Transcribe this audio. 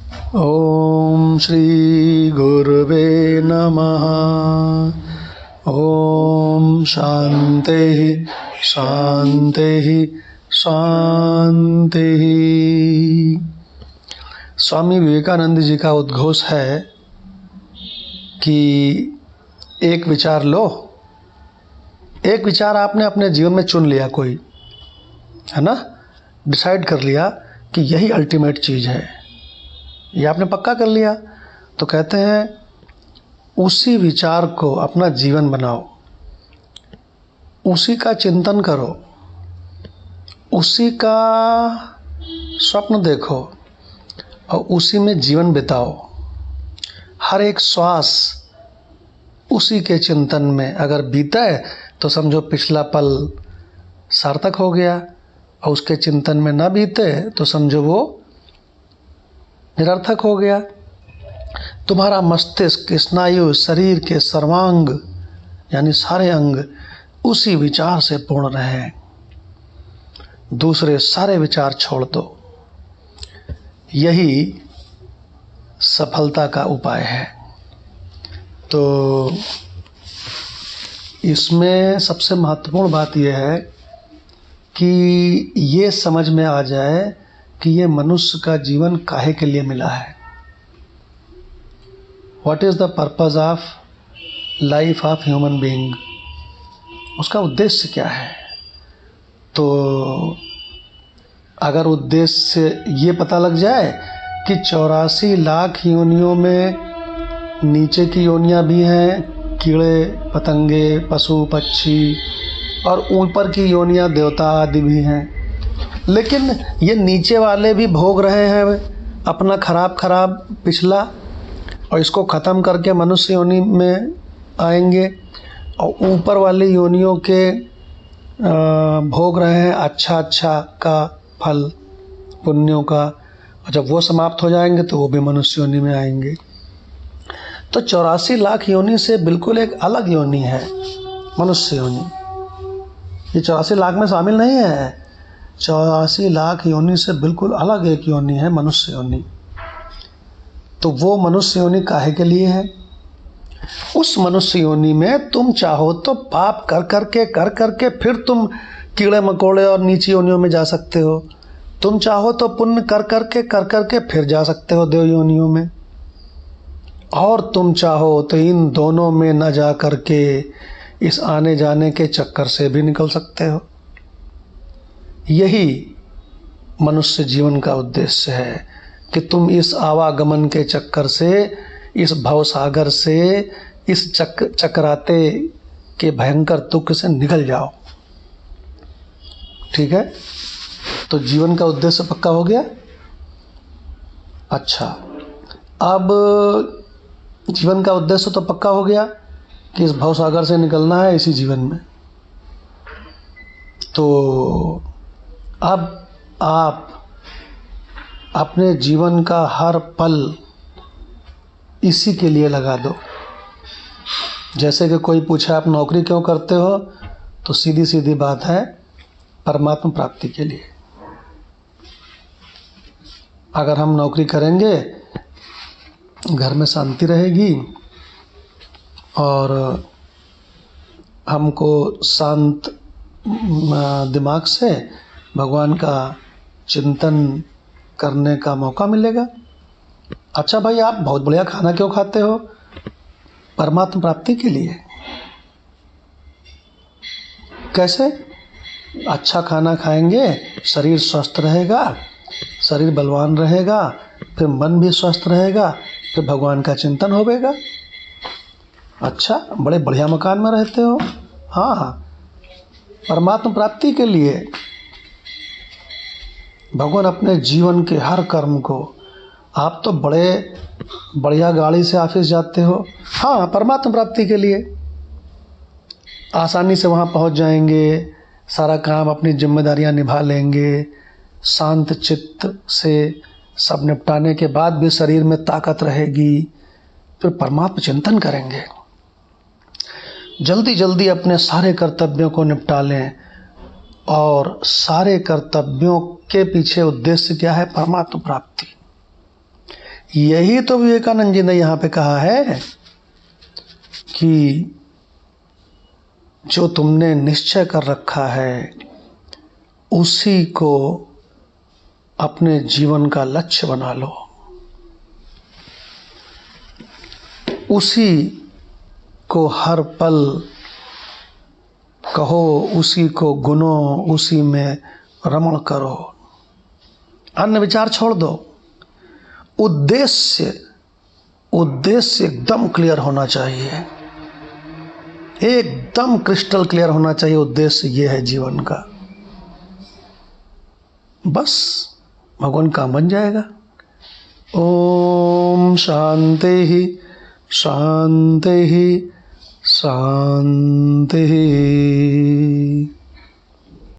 ओम श्री गुरुवे नमः। ओम शांति शांति शांति। स्वामी विवेकानंद जी का उद्घोष है कि एक विचार लो। एक विचार आपने अपने जीवन में चुन लिया, कोई है ना, डिसाइड कर लिया कि यही अल्टीमेट चीज़ है, ये आपने पक्का कर लिया। तो कहते हैं उसी विचार को अपना जीवन बनाओ, उसी का चिंतन करो, उसी का स्वप्न देखो और उसी में जीवन बिताओ। हर एक श्वास उसी के चिंतन में अगर बीता है तो समझो पिछला पल सार्थक हो गया, और उसके चिंतन में ना बीते तो समझो वो निरर्थक हो गया। तुम्हारा मस्तिष्क, स्नायु, शरीर के सर्वांग यानी सारे अंग उसी विचार से पूर्ण रहें। दूसरे सारे विचार छोड़ दो। यही सफलता का उपाय है। तो इसमें सबसे महत्वपूर्ण बात यह है कि ये समझ में आ जाए कि ये मनुष्य का जीवन काहे के लिए मिला है। What is the purpose of life of human being, उसका उद्देश्य क्या है। तो अगर उद्देश्य ये पता लग जाए कि 84 लाख योनियों में नीचे की योनियां भी हैं, कीड़े पतंगे, पशु पक्षी, और ऊपर की योनियां देवता आदि भी हैं, लेकिन ये नीचे वाले भी भोग रहे हैं अपना खराब पिछला, और इसको ख़त्म करके मनुष्य योनि में आएंगे, और ऊपर वाली योनियों के भोग रहे हैं अच्छा का फल पुण्यों का, और जब वो समाप्त हो जाएंगे तो वो भी मनुष्य योनि में आएंगे। तो 84 लाख योनि से बिल्कुल एक अलग योनि है मनुष्य योनि। ये 84 लाख में शामिल नहीं है। 84 लाख योनि से बिल्कुल अलग एक योनि है मनुष्य योनि। तो वो मनुष्य योनि काहे के लिए है। उस मनुष्य योनि में तुम चाहो तो पाप कर करके फिर तुम कीड़े मकोड़े और नीची योनियों में जा सकते हो। तुम चाहो तो पुण्य कर करके फिर जा सकते हो देव योनियों में, और तुम चाहो तो इन दोनों में न जा करके इस आने जाने के चक्कर से भी निकल सकते हो। यही मनुष्य जीवन का उद्देश्य है कि तुम इस आवागमन के चक्कर से, इस भवसागर से, इस चक्राते के भयंकर दुख से निकल जाओ। ठीक है, तो जीवन का उद्देश्य पक्का हो गया। अच्छा, अब जीवन का उद्देश्य तो पक्का हो गया कि इस भवसागर से निकलना है इसी जीवन में। तो अब आप अपने जीवन का हर पल इसी के लिए लगा दो। जैसे कि कोई पूछे आप नौकरी क्यों करते हो, तो सीधी सीधी बात है, परमात्मा प्राप्ति के लिए। अगर हम नौकरी करेंगे घर में शांति रहेगी और हमको शांत दिमाग से भगवान का चिंतन करने का मौका मिलेगा। अच्छा भाई, आप बहुत बढ़िया खाना क्यों खाते हो, परमात्मा प्राप्ति के लिए। कैसे? अच्छा खाना खाएंगे, शरीर स्वस्थ रहेगा, शरीर बलवान रहेगा, फिर मन भी स्वस्थ रहेगा, फिर भगवान का चिंतन होगा। अच्छा, बड़े बढ़िया मकान में रहते हो। हाँ, परमात्मा प्राप्ति के लिए भगवान अपने जीवन के हर कर्म को, आप तो बड़े बढ़िया गाड़ी से ऑफिस जाते हो। हाँ, परमात्मा प्राप्ति के लिए आसानी से वहाँ पहुँच जाएंगे, सारा काम अपनी जिम्मेदारियाँ निभा लेंगे, शांत चित्त से सब निपटाने के बाद भी शरीर में ताकत रहेगी, फिर परमात्मा चिंतन करेंगे। जल्दी जल्दी अपने सारे कर्तव्यों को निपटा लें, और सारे कर्तव्यों के पीछे उद्देश्य क्या है, परमात्मा प्राप्ति। यही तो विवेकानंद जी ने यहाँ पे कहा है कि जो तुमने निश्चय कर रखा है उसी को अपने जीवन का लक्ष्य बना लो, उसी को हर पल कहो, उसी को गुनो, उसी में रमण करो। अन्य विचार छोड़ दो। उद्देश्य एकदम क्लियर होना चाहिए, एकदम क्रिस्टल क्लियर होना चाहिए। उद्देश्य ये है जीवन का, बस भगवान काम बन जाएगा। ओम शांति ही शांति ही शांति।